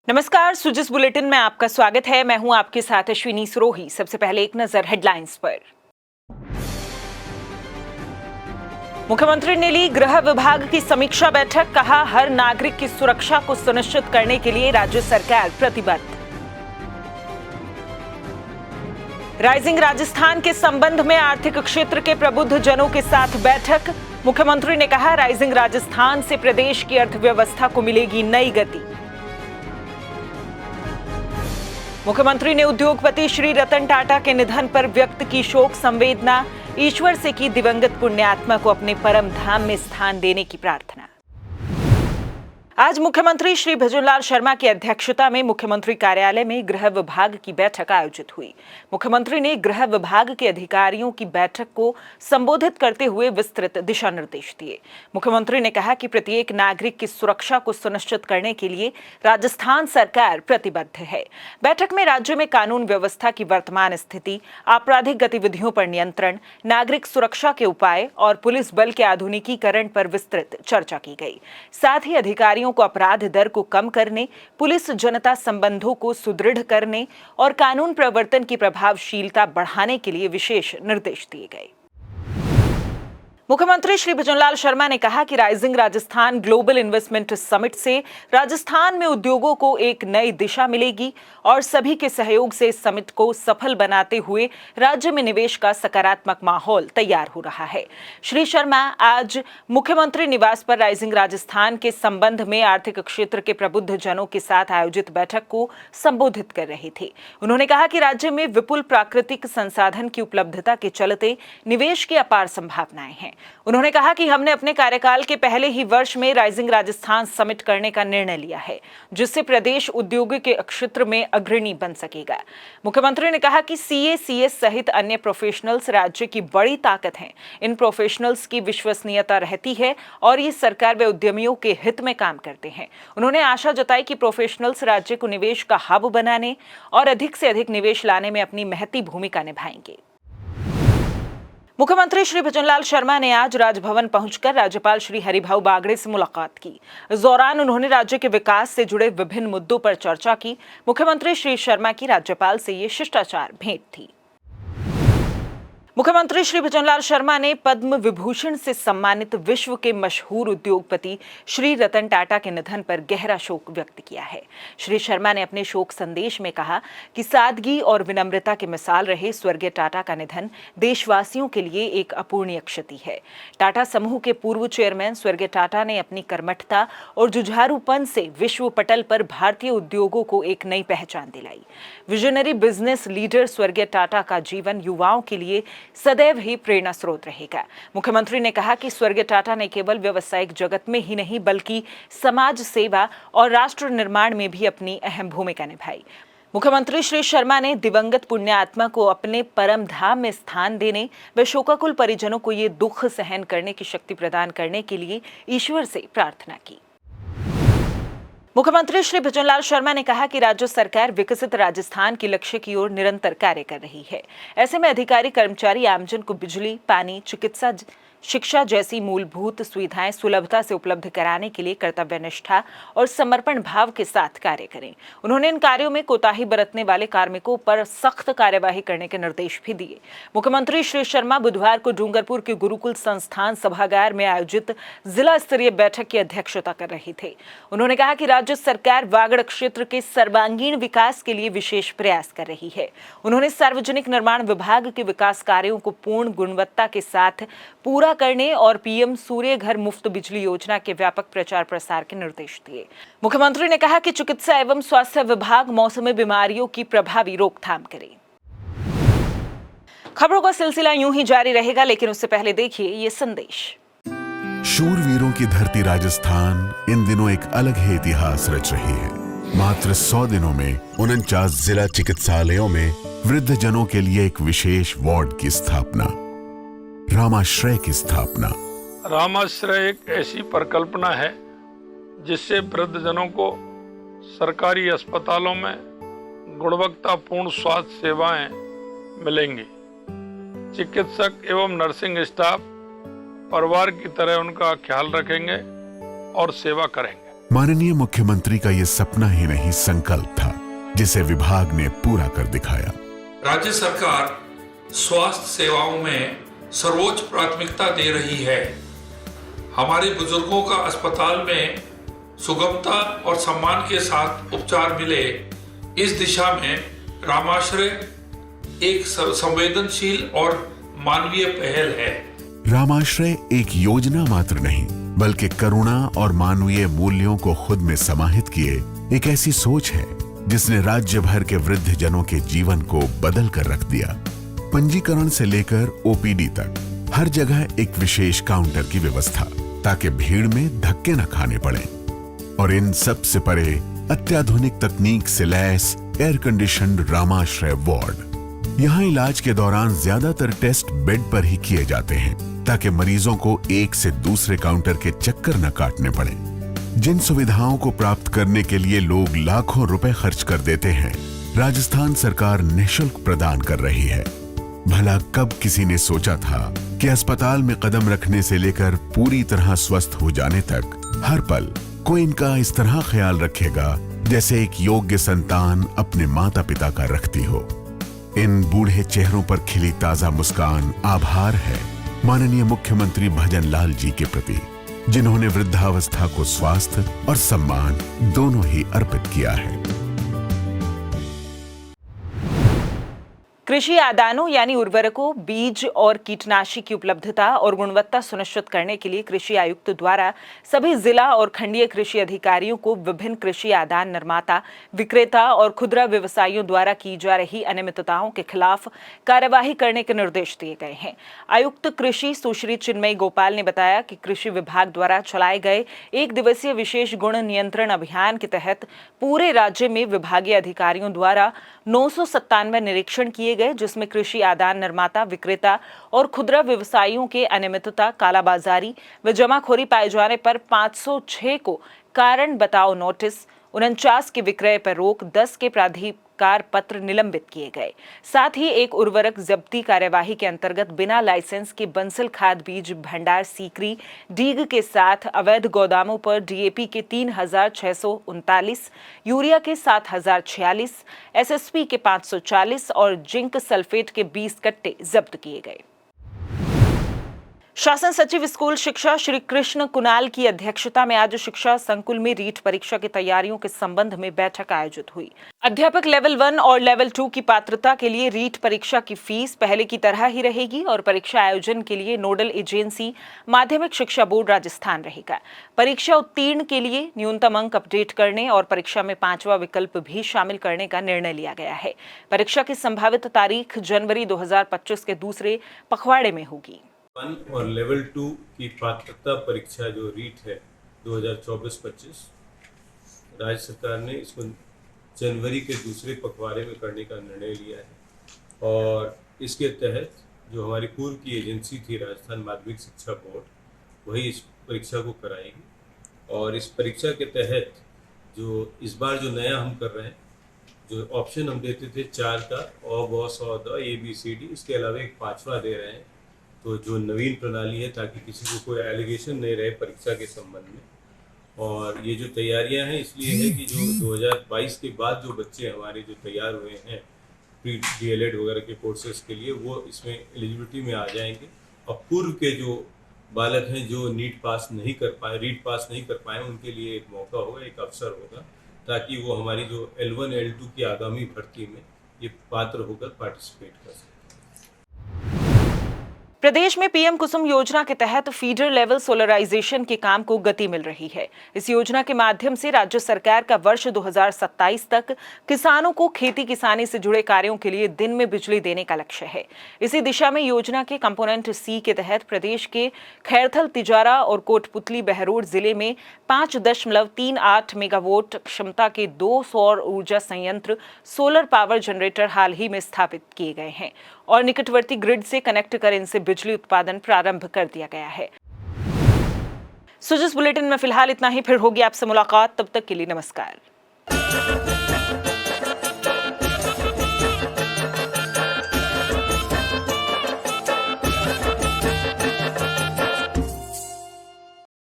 नमस्कार, सुजिस बुलेटिन में आपका स्वागत है। मैं हूं आपके साथ अश्विनी सरोही। सबसे पहले एक नजर हेडलाइंस पर। मुख्यमंत्री ने ली गृह विभाग की समीक्षा बैठक, कहा हर नागरिक की सुरक्षा को सुनिश्चित करने के लिए राज्य सरकार प्रतिबद्ध। राइजिंग राजस्थान के संबंध में आर्थिक क्षेत्र के प्रबुद्ध जनों के साथ बैठक। मुख्यमंत्री ने कहा राइजिंग राजस्थान से प्रदेश की अर्थव्यवस्था को मिलेगी नई गति। मुख्यमंत्री ने उद्योगपति श्री रतन टाटा के निधन पर व्यक्त की शोक संवेदना, ईश्वर से की दिवंगत पुण्यात्मा को अपने परम धाम में स्थान देने की प्रार्थना। आज मुख्यमंत्री श्री भजनलाल शर्मा की अध्यक्षता में मुख्यमंत्री कार्यालय में गृह विभाग की बैठक आयोजित हुई। मुख्यमंत्री ने गृह विभाग के अधिकारियों की बैठक को संबोधित करते हुए विस्तृत दिशा निर्देश दिए। मुख्यमंत्री ने कहा कि प्रत्येक नागरिक की सुरक्षा को सुनिश्चित करने के लिए राजस्थान सरकार प्रतिबद्ध है। बैठक में राज्य में कानून व्यवस्था की वर्तमान स्थिति, आपराधिक गतिविधियों पर नियंत्रण, नागरिक सुरक्षा के उपाय और पुलिस बल के आधुनिकीकरण पर विस्तृत चर्चा की गई। साथ ही अधिकारियों को अपराध दर को कम करने, पुलिस जनता संबंधों को सुदृढ़ करने और कानून प्रवर्तन की प्रभावशीलता बढ़ाने के लिए विशेष निर्देश दिए गए। मुख्यमंत्री श्री भजनलाल शर्मा ने कहा कि rising Rajasthan global investment summit से राजस्थान में उद्योगों को एक नई दिशा मिलेगी और सभी के सहयोग से इस समिट को सफल बनाते हुए राज्य में निवेश का सकारात्मक माहौल तैयार हो रहा है। श्री शर्मा आज मुख्यमंत्री निवास पर राइजिंग राजस्थान के संबंध में आर्थिक क्षेत्र के प्रबुद्ध जनों के साथ आयोजित बैठक को संबोधित कर रहे थे। उन्होंने कहा कि राज्य में विपुल प्राकृतिक संसाधन की उपलब्धता के चलते निवेश की अपार संभावनाएं हैं। उन्होंने कहा कि हमने अपने कार्यकाल के पहले ही वर्ष में राइजिंग राजस्थान समिट करने का निर्णय लिया है, जिससे प्रदेश उद्योग के क्षेत्र में अग्रणी बन सकेगा। मुख्यमंत्री ने कहा कि सीए, सीएस सहित अन्य प्रोफेशनल्स राज्य की बड़ी ताकत हैं। इन प्रोफेशनल्स की विश्वसनीयता रहती है और ये सरकार व उद्यमियों के हित में काम करते हैं। उन्होंने आशा जताई कि प्रोफेशनल्स राज्य को निवेश का हब बनाने और अधिक से अधिक निवेश लाने में अपनी महती भूमिका निभाएंगे। मुख्यमंत्री श्री भजनलाल शर्मा ने आज राजभवन पहुंचकर राज्यपाल श्री हरिभाऊ बागड़े से मुलाकात की। इस दौरान उन्होंने राज्य के विकास से जुड़े विभिन्न मुद्दों पर चर्चा की। मुख्यमंत्री श्री शर्मा की राज्यपाल से ये शिष्टाचार भेंट थी। मुख्यमंत्री श्री भजनलाल शर्मा ने पद्म विभूषण से सम्मानित विश्व के मशहूर उद्योगपति श्री रतन टाटा के निधन पर गहरा शोक व्यक्त किया है। श्री शर्मा ने अपने शोक संदेश में कहा कि सादगी और विनम्रता की मिसाल रहे स्वर्गीय टाटा का निधन देशवासियों के लिए एक अपूर्णीय क्षति है। टाटा समूह के पूर्व चेयरमैन स्वर्गीय टाटा ने अपनी कर्मठता और जुझारूपन से विश्व पटल पर भारतीय उद्योगों को एक नई पहचान दिलाई। विजनरी बिजनेस लीडर स्वर्गीय टाटा का जीवन युवाओं के लिए सदैव ही प्रेरणा स्रोत रहेगा। मुख्यमंत्री ने कहा कि स्वर्गीय टाटा ने केवल व्यावसायिक जगत में ही नहीं बल्कि समाज सेवा और राष्ट्र निर्माण में भी अपनी अहम भूमिका निभाई। मुख्यमंत्री श्री शर्मा ने दिवंगत पुण्यात्मा को अपने परम धाम में स्थान देने व शोकाकुल परिजनों को ये दुख सहन करने की शक्ति प्रदान करने के लिए ईश्वर से प्रार्थना की। मुख्यमंत्री श्री भजनलाल शर्मा ने कहा कि राज्य सरकार विकसित राजस्थान के लक्ष्य की ओर निरंतर कार्य कर रही है। ऐसे में अधिकारी कर्मचारी आमजन को बिजली, पानी, चिकित्सा, शिक्षा जैसी मूलभूत सुविधाएं सुलभता से उपलब्ध कराने के लिए कर्तव्यनिष्ठा और समर्पण भाव के साथ कार्य करें। उन्होंने इन कार्यों में कोताही बरतने वाले कार्मिकों पर सख्त कार्यवाही करने के निर्देश भी दिए। मुख्यमंत्री श्री शर्मा बुधवार को डूंगरपुर के गुरुकुल संस्थान सभागार में आयोजित जिला स्तरीय बैठक की अध्यक्षता कर रहे थे। उन्होंने कहा कि राज्य सरकार वागड़ क्षेत्र के सर्वांगीण विकास के लिए विशेष प्रयास कर रही है। उन्होंने सार्वजनिक निर्माण विभाग के विकास कार्यों को पूर्ण गुणवत्ता के साथ पूरा करने और पीएम सूर्य घर मुफ्त बिजली योजना के व्यापक प्रचार प्रसार के निर्देश दिए। मुख्यमंत्री ने कहा कि चिकित्सा एवं स्वास्थ्य विभाग मौसमी बीमारियों की प्रभावी रोकथाम करे। खबरों का सिलसिला यूं ही जारी रहेगा, लेकिन उससे पहले देखिए ये संदेश। शूरवीरों की धरती राजस्थान इन दिनों एक अलग ही इतिहास रच रही है। मात्र 100 दिनों में 49 जिला चिकित्सालयों में वृद्ध जनों के लिए एक विशेष वार्ड की स्थापना, रामाश्रय की स्थापना। रामाश्रय एक ऐसी परिकल्पना है जिससे वृद्धजनों को सरकारी अस्पतालों में गुणवत्तापूर्ण स्वास्थ्य सेवाएं मिलेंगी। चिकित्सक एवं नर्सिंग स्टाफ परिवार की तरह उनका ख्याल रखेंगे और सेवा करेंगे। माननीय मुख्यमंत्री का ये सपना ही नहीं संकल्प था, जिसे विभाग ने पूरा कर दिखाया। राज्य सरकार स्वास्थ्य सेवाओं में सर्वोच्च प्राथमिकता दे रही है। हमारे बुजुर्गों का अस्पताल में सुगमता और सम्मान के साथ उपचार मिले, इस दिशा में रामाश्रय एक संवेदनशील और मानवीय पहल है। रामाश्रय एक योजना मात्र नहीं, बल्कि करुणा और मानवीय मूल्यों को खुद में समाहित किए एक ऐसी सोच है जिसने राज्य भर के वृद्ध जनों के जीवन को बदल कर रख दिया। पंजीकरण से लेकर ओपीडी तक हर जगह एक विशेष काउंटर की व्यवस्था, ताकि भीड़ में धक्के न खाने पड़े। और इन सब से परे अत्याधुनिक तकनीक से lace air conditioned Ramashray ward. यहाँ इलाज के दौरान ज्यादातर टेस्ट बेड पर ही किए जाते हैं, ताकि मरीजों को एक से दूसरे काउंटर के चक्कर न काटने पड़े। जिन सुविधाओं को प्राप्त करने के लिए लोग लाखों रुपए खर्च कर देते हैं, राजस्थान सरकार निःशुल्क प्रदान कर रही है। भला कब किसी ने सोचा था कि अस्पताल में कदम रखने से लेकर पूरी तरह स्वस्थ हो जाने तक हर पल कोई इनका इस तरह ख्याल रखेगा जैसे एक योग्य संतान अपने माता पिता का रखती हो। इन बूढ़े चेहरों पर खिली ताजा मुस्कान आभार है माननीय मुख्यमंत्री भजन लाल जी के प्रति, जिन्होंने वृद्धावस्था को स्वास्थ्य और सम्मान दोनों ही अर्पित किया है। कृषि आदानों यानी उर्वरकों, बीज और कीटनाशी की उपलब्धता और गुणवत्ता सुनिश्चित करने के लिए कृषि आयुक्त द्वारा सभी जिला और खंडीय कृषि अधिकारियों को विभिन्न कृषि आदान निर्माता, विक्रेता और खुदरा व्यवसायियों द्वारा की जा रही अनियमितताओं के खिलाफ कार्यवाही करने के निर्देश दिए गए हैं। आयुक्त कृषि सुश्री चिन्मयी गोपाल ने बताया कि कृषि विभाग द्वारा चलाए गए 1 दिवसीय विशेष गुण नियंत्रण अभियान के तहत पूरे राज्य में विभागीय अधिकारियों द्वारा 997 निरीक्षण किए गए, जिसमें कृषि आदान निर्माता, विक्रेता और खुदरा व्यवसायियों के अनियमितता, कालाबाजारी व जमाखोरी पाए जाने पर 506 को कारण बताओ नोटिस, 49 के विक्रय पर रोक, 10 के प्राधिकार पत्र निलंबित किए गए। साथ ही एक उर्वरक जब्ती कार्यवाही के अंतर्गत बिना लाइसेंस के बंसल खाद बीज भंडार सीकरी डीग के साथ अवैध गोदामों पर डीएपी के 3639, यूरिया के 7046, एसएसपी के 540 और जिंक सल्फेट के 20 कट्टे जब्त किए गए। शासन सचिव स्कूल शिक्षा श्री कृष्ण कुणाल की अध्यक्षता में आज शिक्षा संकुल में रीट परीक्षा की तैयारियों के संबंध में बैठक आयोजित हुई। अध्यापक लेवल 1 और लेवल 2 की पात्रता के लिए रीट परीक्षा की फीस पहले की तरह ही रहेगी और परीक्षा आयोजन के लिए नोडल एजेंसी माध्यमिक शिक्षा बोर्ड राजस्थान रहेगा। परीक्षा उत्तीर्ण के लिए न्यूनतम अंक अपडेट करने और परीक्षा में 5वां विकल्प भी शामिल करने का निर्णय लिया गया है। परीक्षा की संभावित तारीख जनवरी 2025 के दूसरे पखवाड़े में होगी। 1 और लेवल 2 की पात्रता परीक्षा जो रीट है 2024-25, राज्य सरकार ने इसको जनवरी के दूसरे पखवाड़े में करने का निर्णय लिया है। और इसके तहत जो हमारी पूर्व की एजेंसी थी राजस्थान माध्यमिक शिक्षा बोर्ड, वही इस परीक्षा को कराएगी। और इस परीक्षा के तहत जो इस बार जो नया हम कर रहे हैं, जो ऑप्शन हम देते थे 4 का अ, ब, स, द, ए, बी, सी, डी, इसके अलावा एक 5वां दे रहे हैं। तो जो नवीन प्रणाली है, ताकि किसी को कोई एलिगेशन नहीं रहे परीक्षा के संबंध में। और ये जो तैयारियां हैं इसलिए है कि जो 2022 के बाद जो बच्चे हमारे जो तैयार हुए हैं प्री डीएलएड वगैरह के कोर्सेज के लिए, वो इसमें एलिजिबिलिटी में आ जाएंगे। और पूर्व के जो बालक हैं जो रीट पास नहीं कर पाए, उनके लिए एक मौका होगा, एक अवसर होगा, ताकि वो हमारी जो L1 L2 की आगामी भर्ती में ये पात्र होकर पार्टिसिपेट कर सकें। प्रदेश में पीएम कुसुम योजना के तहत फीडर लेवल सोलराइजेशन के काम को गति मिल रही है। इस योजना के माध्यम से राज्य सरकार का वर्ष 2027 तक किसानों को खेती किसानी से जुड़े कार्यों के लिए दिन में बिजली देने का लक्ष्य है। इसी दिशा में योजना के कंपोनेंट सी के तहत प्रदेश के खैरथल, तिजारा और कोटपुतली, बहरोड जिले में 5.38 मेगावाट क्षमता के 2 सौर ऊर्जा संयंत्र सोलर पावर जनरेटर हाल ही में स्थापित किए गए हैं और निकटवर्ती ग्रिड से कनेक्ट कर इनसे बिजली उत्पादन प्रारंभ कर दिया गया है। सो जिस बुलेटिन में फिलहाल इतना ही, फिर होगी आपसे मुलाकात। तब तक के लिए नमस्कार।